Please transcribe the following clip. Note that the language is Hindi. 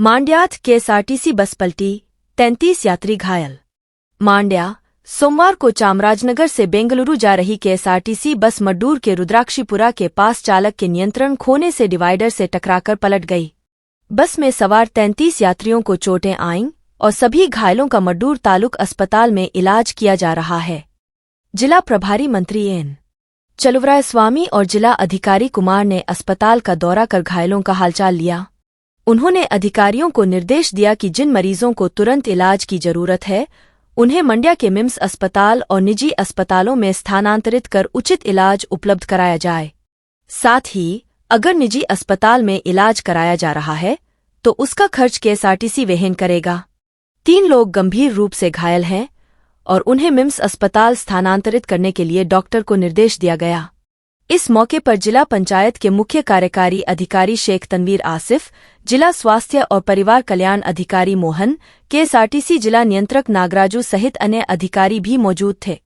मांड्यात केएसआरटीसी बस पलटी, 33 यात्री घायल। मांड्या, सोमवार को चामराजनगर से बेंगलुरु जा रही केएसआरटीसी बस मड्डूर के रुद्राक्षीपुरा के पास चालक के नियंत्रण खोने से डिवाइडर से टकराकर पलट गई। बस में सवार 33 यात्रियों को चोटें आईं और सभी घायलों का मड्डूर तालुक अस्पताल में इलाज किया जा रहा है। जिला प्रभारी मंत्री एन. चलुवरायस्वामी और जिला अधिकारी कुमार ने अस्पताल का दौरा कर घायलों का हालचाल लिया। उन्होंने अधिकारियों को निर्देश दिया कि जिन मरीजों को तुरंत इलाज की जरूरत है, उन्हें मंड्या के मिम्स अस्पताल और निजी अस्पतालों में स्थानांतरित कर उचित इलाज उपलब्ध कराया जाए। साथ ही अगर निजी अस्पताल में इलाज कराया जा रहा है तो उसका खर्च केएसआरटीसी वहन करेगा। 3 लोग गंभीर रूप से घायल हैं और उन्हें मिम्स अस्पताल स्थानांतरित करने के लिए डॉक्टर को निर्देश दिया गया। इस मौके पर जिला पंचायत के मुख्य कार्यकारी अधिकारी शेख तनवीर आसिफ, जिला स्वास्थ्य और परिवार कल्याण अधिकारी मोहन, केएसआरटीसी जिला नियंत्रक नागराजू सहित अन्य अधिकारी भी मौजूद थे।